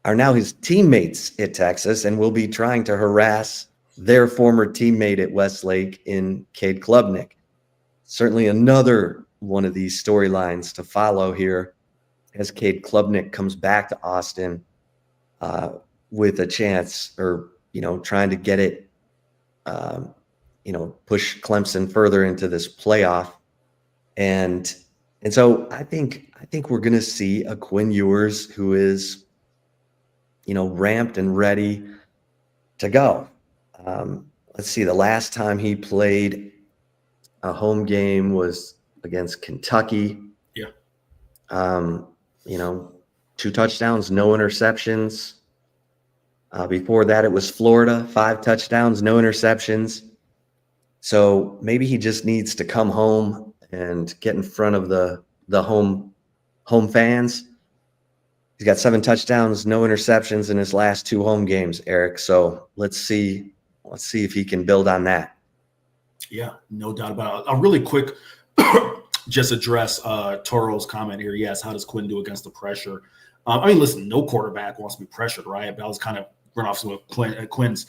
are now his teammates at Texas and will be trying to harass their former teammate at Westlake in Cade Klubnik. Certainly another one of these storylines to follow here as Cade Klubnik comes back to Austin with a chance, or trying to get it, push Clemson further into this playoff, and so I think we're going to see a Quinn Ewers who is ramped and ready to go. Let's see, the last time he played a home game was against Kentucky. Yeah. 2 touchdowns, no interceptions. Before that, it was Florida, 5 touchdowns, no interceptions. So maybe he just needs to come home and get in front of the home fans. He's got 7 touchdowns, no interceptions in his last 2 home games, Eric. So let's see if he can build on that. Yeah, no doubt about it. I'll really quick just address Toro's comment here. Yes, how does Quinn do against the pressure? Listen, no quarterback wants to be pressured, right? But I was kind of run off some of Quinn's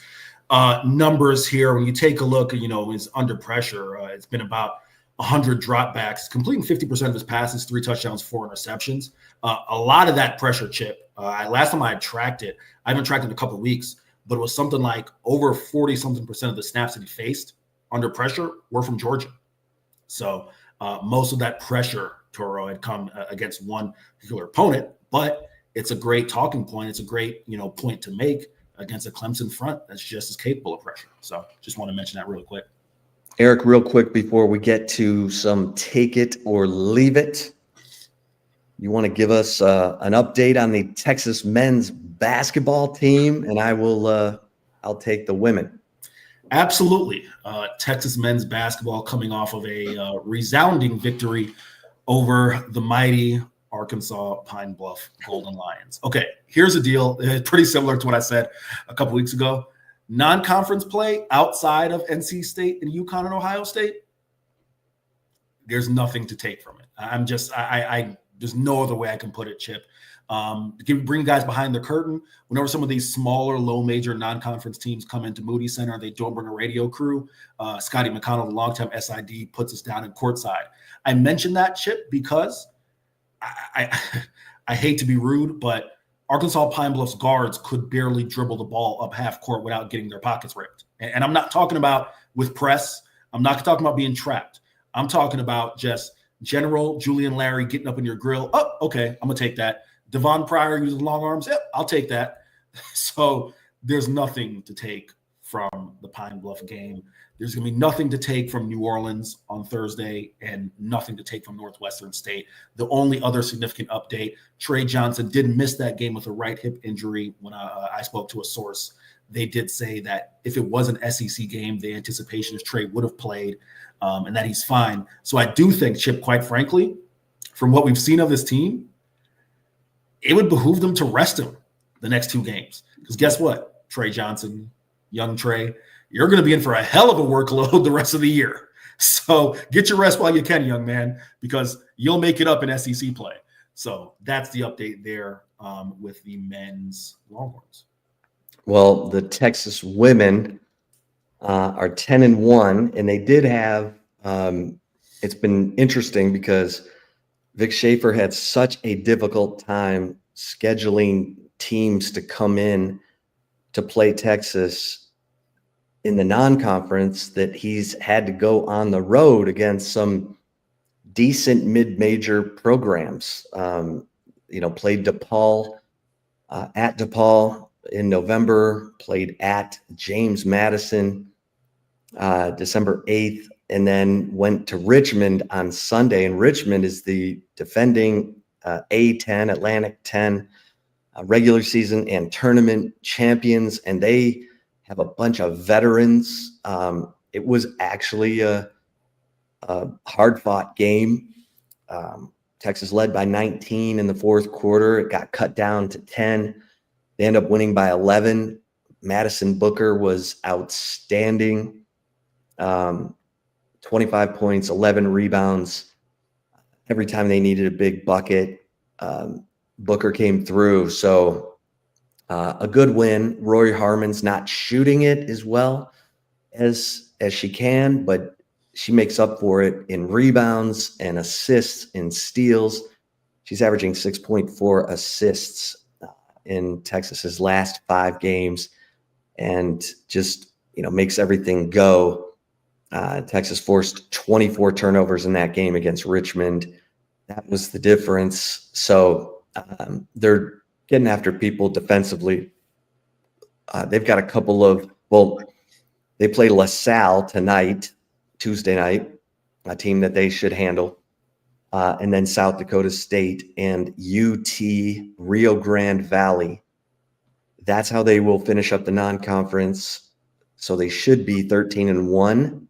numbers here. When you take a look at, his under pressure, it's been about 100 dropbacks, completing 50% of his passes, 3 touchdowns, 4 interceptions. A lot of that pressure, Chip. Last time I had tracked it, I haven't tracked it in a couple of weeks, but it was something like over 40-something% of the snaps that he faced under pressure were from Georgia. So most of that pressure, Toro, had come against one particular opponent, but it's a great talking point. It's a great, point to make against a Clemson front that's just as capable of pressure. So just want to mention that real quick. Eric, real quick before we get to some take it or leave it, you want to give us an update on the Texas men's basketball team, and I'll take the women. Absolutely. Texas men's basketball coming off of a resounding victory over the mighty Arkansas Pine Bluff Golden Lions. Okay, here's the deal. Pretty similar to what I said a couple weeks ago. Non-conference play outside of NC State and UConn and Ohio State, there's nothing to take from it. There's no other way I can put it, Chip. Bring guys behind the curtain. Whenever some of these smaller, low major non-conference teams come into Moody Center, they don't bring a radio crew. Scotty McConnell, the longtime SID, puts us down in courtside. I mentioned that, Chip, because I hate to be rude, but Arkansas Pine Bluff's guards could barely dribble the ball up half court without getting their pockets ripped. And I'm not talking about with press. I'm not talking about being trapped. I'm talking about just general Julian Larry getting up in your grill. Oh, okay, I'm going to take that. Devon Pryor using long arms. Yep, I'll take that. So there's nothing to take from the Pine Bluff game. There's going to be nothing to take from New Orleans on Thursday and nothing to take from Northwestern State. The only other significant update, Trey Johnson did miss that game with a right hip injury. When I spoke to a source, they did say that if it was an SEC game, the anticipation is Trey would have played and that he's fine. So I do think, Chip, quite frankly, from what we've seen of this team, it would behoove them to rest him the next 2 games. Because guess what? Trey Johnson, young Trey, you're going to be in for a hell of a workload the rest of the year. So get your rest while you can, young man, because you'll make it up in SEC play. So that's the update there with the men's Longhorns. Well, the Texas women are 10-1, and they did have it's been interesting because Vic Schaefer had such a difficult time scheduling teams to come in to play Texas in the non-conference that he's had to go on the road against some decent mid-major programs. Played DePaul at DePaul in November, played at James Madison December 8th, and then went to Richmond on Sunday. And Richmond is the defending A10, Atlantic 10 regular season and tournament champions, and they have a bunch of veterans. It was actually a hard-fought game. Texas led by 19 in the fourth quarter. It got cut down to 10. They end up winning by 11. Madison Booker was outstanding. 25 points, 11 rebounds. Every time they needed a big bucket, Booker came through. So a good win. Rory Harmon's not shooting it as well as she can, but she makes up for it in rebounds and assists and steals. She's averaging 6.4 assists in Texas's last 5 games, and just makes everything go. Texas forced 24 turnovers in that game against Richmond. That was the difference. So they're getting after people defensively. They've got a couple of, they play LaSalle tonight, Tuesday night, a team that they should handle. And then South Dakota State and UT Rio Grande Valley. That's how they will finish up the non-conference. So they should be 13-1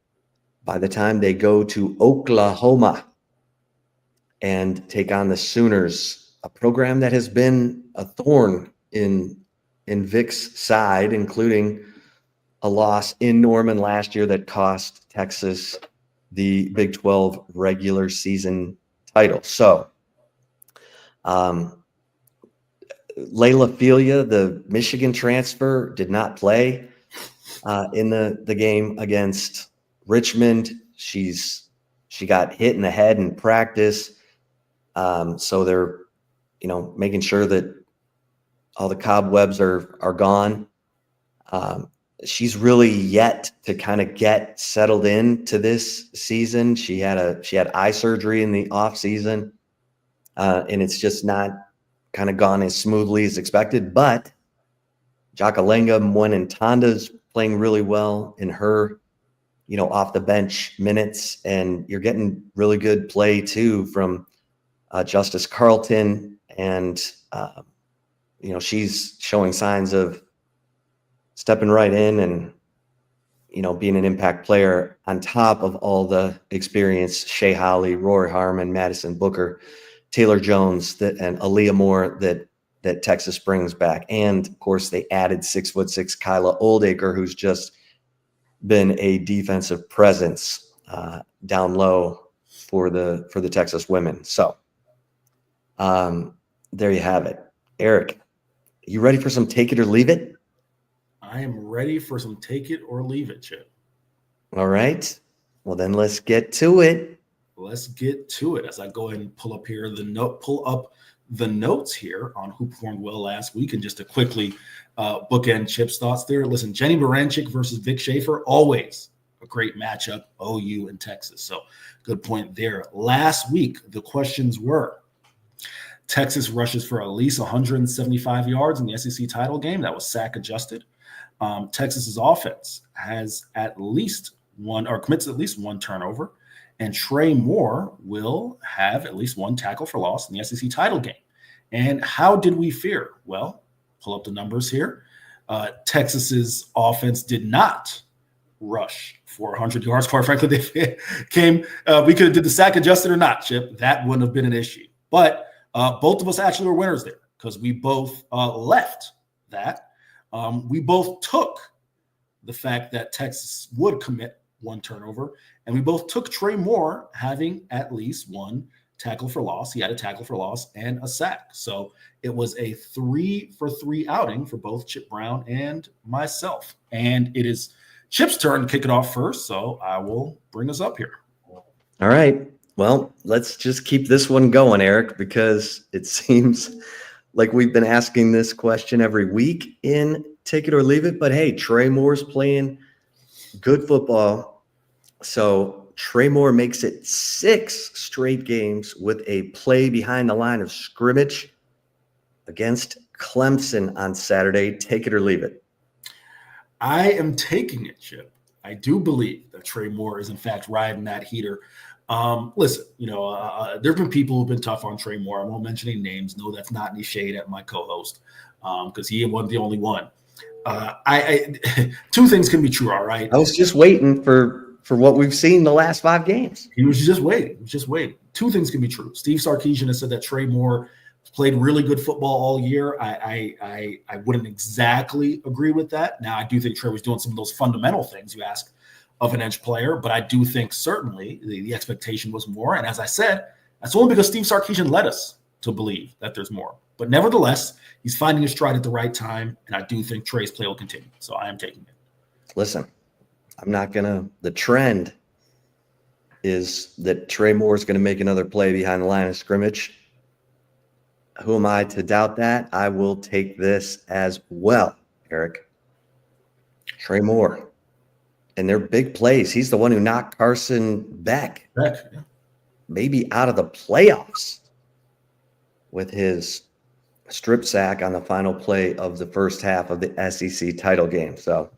by the time they go to Oklahoma and take on the Sooners, a program that has been a thorn in Vic's side, including a loss in Norman last year that cost Texas the Big 12 regular season title. So Layla Filia, the Michigan transfer, did not play in the game against Richmond. She got hit in the head in practice. So they're, making sure that all the cobwebs are gone. She's really yet to kind of get settled into this season. She had eye surgery in the off season, and it's just not kind of gone as smoothly as expected. But Jakalenga Mwenentanda's playing really well in her, off the bench minutes, and you're getting really good play too from Justice Carlton, and she's showing signs of stepping right in and, being an impact player on top of all the experience, Shea Holly, Rory Harmon, Madison Booker, Taylor Jones, and Aaliyah Moore that Texas brings back. And of course they added 6'6" Kyla Oldacre, who's just been a defensive presence down low for the Texas women. So there you have it. Eric, you ready for some take it or leave it? I am ready for some take it or leave it, Chip. All right. Well, then let's get to it. Let's get to it as I go ahead and pull up the notes here on who performed well last week. And just to quickly bookend Chip's thoughts there. Listen, Jenny Baranchik versus Vic Schaefer, always a great matchup, OU and Texas. So good point there. Last week, the questions were, Texas rushes for at least 175 yards in the SEC title game. That was sack adjusted. Texas's offense has at least one or commits at least one turnover, and Trey Moore will have at least one tackle for loss in the SEC title game. And how did we fare? Well, pull up the numbers here. Texas's offense did not rush for 100 yards. Quite frankly, they came. We could have did the sack adjusted or not, Chip. That wouldn't have been an issue. But both of us actually were winners there because we both left that. We both took the fact that Texas would commit one turnover, and we both took Trey Moore having at least one tackle for loss. He had a tackle for loss and a sack. So it was a 3-for-3 outing for both Chip Brown and myself. And it is Chip's turn to kick it off first, so I will bring us up here. All right. Well, let's just keep this one going, Eric, because it seems like we've been asking this question every week in Take It or Leave It. But hey, Trey Moore's playing good football. So Trey Moore makes it 6 straight games with a play behind the line of scrimmage against Clemson on Saturday. Take it or leave it. I am taking it, Chip. I do believe that Trey Moore is, in fact, riding that heater. Listen, there have been people who have been tough on Trey Moore. I won't mention any names. No, that's not any shade at my co-host because he wasn't the only one. Two things can be true, all right? I was just waiting for what we've seen the last 5 games. He was just waiting. Two things can be true. Steve Sarkisian has said that Trey Moore played really good football all year. I wouldn't exactly agree with that. Now, I do think Trey was doing some of those fundamental things you ask of an edge player, but I do think certainly the expectation was more. And as I said, that's only because Steve Sarkisian led us to believe that there's more. But nevertheless, he's finding his stride at the right time, and I do think Trey's play will continue. So I am taking it. Listen, I'm not going to – the trend is that Trey Moore is going to make another play behind the line of scrimmage. Who am I to doubt that? I will take this as well, Eric. Trey Moore. And they're big plays. He's the one who knocked Carson Beck maybe out of the playoffs with his strip sack on the final play of the first half of the SEC title game. So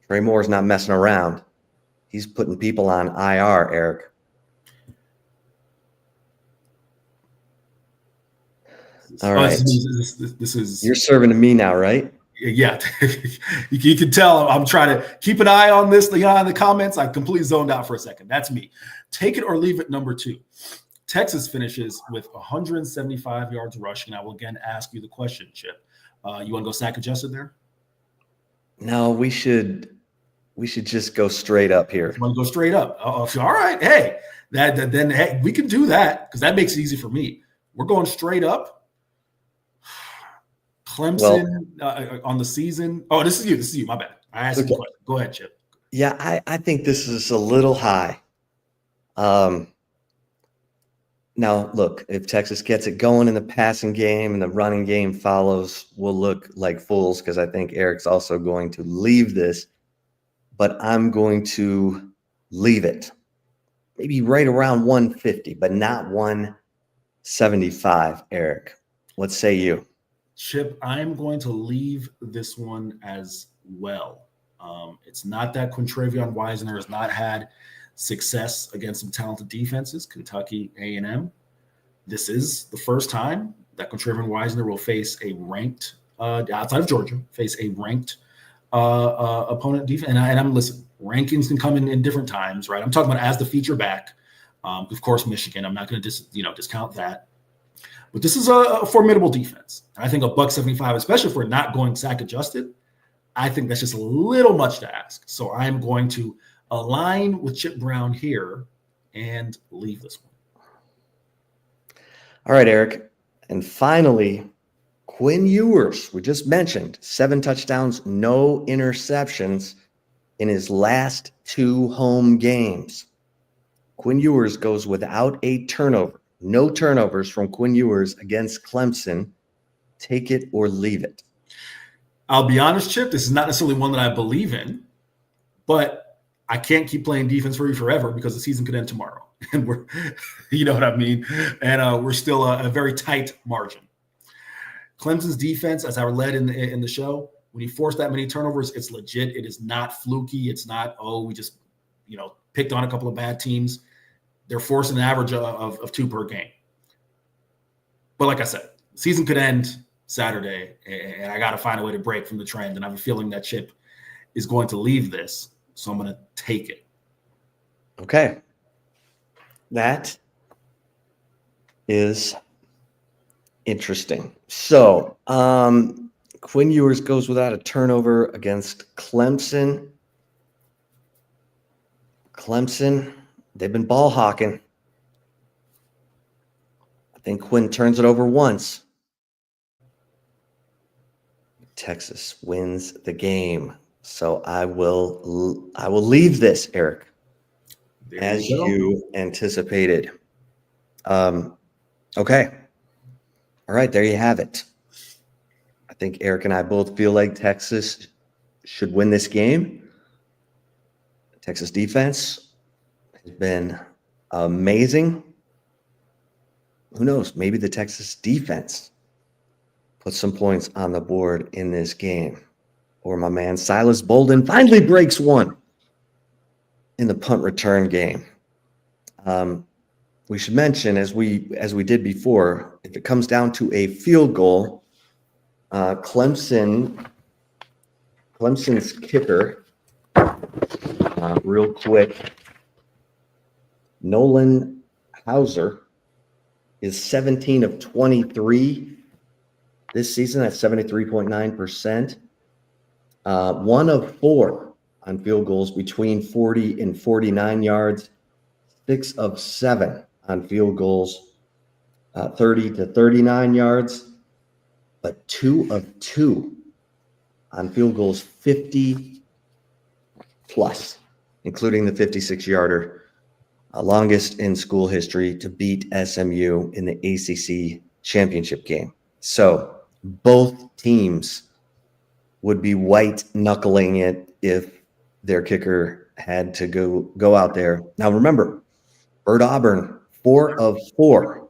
Trey Moore's not messing around. He's putting people on IR, Eric. All right. This is you're serving to me now, right? Yeah. You can tell I'm trying to keep an eye on this. In the comments, I completely zoned out for a second. That's me. Take it or leave it, number 2. Texas finishes with 175 yards rushing. I will again ask you the question, Chip. You want to go sack adjusted there? No, we should just go straight up here. You want to go straight up? All right. Hey, then we can do that because that makes it easy for me. We're going straight up. Clemson on the season. Oh, this is you. My bad. I asked you a question. Go ahead, Chip. Yeah, I think this is a little high. Now, look, if Texas gets it going in the passing game and the running game follows, we'll look like fools because I think Eric's also going to leave this. But I'm going to leave it. Maybe right around 150, but not 175, Eric. What say you? Chip, I'm going to leave this one as well. It's not that Quintravion Wisener has not had success against some talented defenses, Kentucky, A&M. This is the first time that Quintravion Wisener will face a ranked, outside of Georgia, opponent defense. And I'm listening. Rankings can come in different times, right? I'm talking about as the feature back. Of course, Michigan. I'm not going to discount that. But this is a formidable defense. And I think $175, especially if we're not going sack adjusted, I think that's just a little much to ask. So I'm going to align with Chip Brown here and leave this one. All right, Eric. And finally, Quinn Ewers, we just mentioned, 7 touchdowns, no interceptions in his last 2 home games. Quinn Ewers goes without a turnover. No turnovers from Quinn Ewers against Clemson. Take it or leave it. I'll be honest, Chip, this is not necessarily one that I believe in, but I can't keep playing defense for you forever because the season could end tomorrow. And we're, you know what I mean? And we're still a very tight margin. Clemson's defense, as I led in the show, When you force that many turnovers, it's legit. It is not fluky. It's not, we just, picked on a couple of bad teams. They're forcing an average of 2 per game. But like I said, season could end Saturday, and I got to find a way to break from the trend. And I have a feeling that Chip is going to leave this, so I'm going to take it. Okay. That is interesting. So, Quinn Ewers goes without a turnover against Clemson. Clemson, they've been ball hawking. I think Quinn turns it over once. Texas wins the game. So I will leave this, Eric, as you anticipated. Okay. All right, there you have it. I think Eric and I both feel like Texas should win this game. The Texas defense has been amazing. Who knows? Maybe the Texas defense puts some points on the board in this game. Or my man Silas Bolden finally breaks one in the punt return game. We should mention, as we did before, if it comes down to a field goal, Clemson's kicker, real quick, Nolan Hauser, is 17 of 23 this season. That's 73.9%. 1 of 4 on field goals between 40 and 49 yards. 6 of 7 on field goals, 30 to 39 yards. But 2 of 2 on field goals, 50 plus, including the 56-yarder, longest in school history to beat SMU in the ACC championship game. So both teams would be white-knuckling it if their kicker had to go out there. Now, remember, Bert Auburn, 4 of 4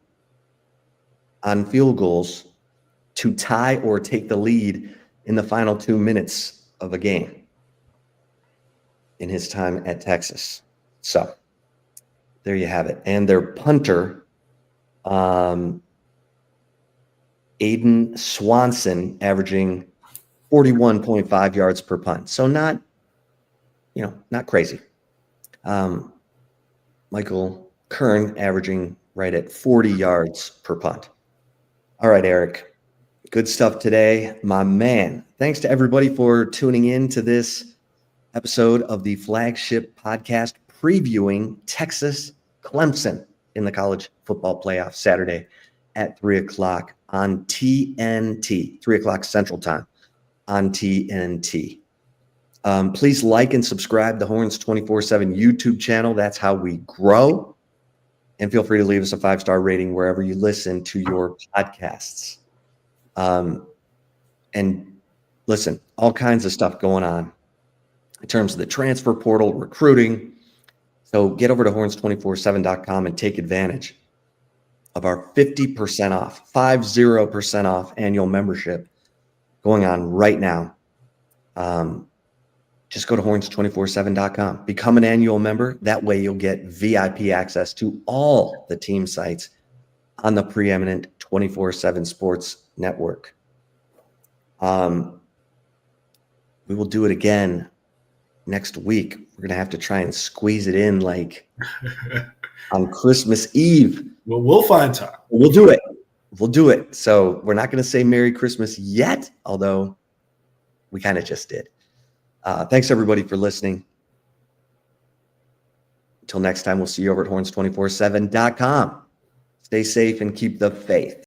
on field goals to tie or take the lead in the final 2 minutes of a game in his time at Texas. So there you have it. And their punter, Aiden Swanson, averaging 41.5 yards per punt. So not crazy. Michael Kern averaging right at 40 yards per punt. All right, Eric. Good stuff today, my man. Thanks to everybody for tuning in to this episode of the Flagship Podcast previewing Texas Clemson in the college football playoff Saturday at 3 o'clock on TNT, 3 o'clock Central Time on TNT. Please like and subscribe to Horns 24/7 YouTube channel. That's how we grow. And feel free to leave us a 5-star rating wherever you listen to your podcasts. And listen, all kinds of stuff going on in terms of the transfer portal, recruiting. So get over to horns247.com and take advantage of our 50% off, 50% off annual membership going on right now. Just go to horns247.com, become an annual member. That way you'll get VIP access to all the team sites on the preeminent 24/7 sports network. We will do it again next week. We're going to have to try and squeeze it in like on Christmas Eve. Well, we'll find time. We'll do it. We'll do it. So we're not going to say Merry Christmas yet, although we kind of just did. Thanks, everybody, for listening. Until next time, we'll see you over at horns247.com. Stay safe and keep the faith.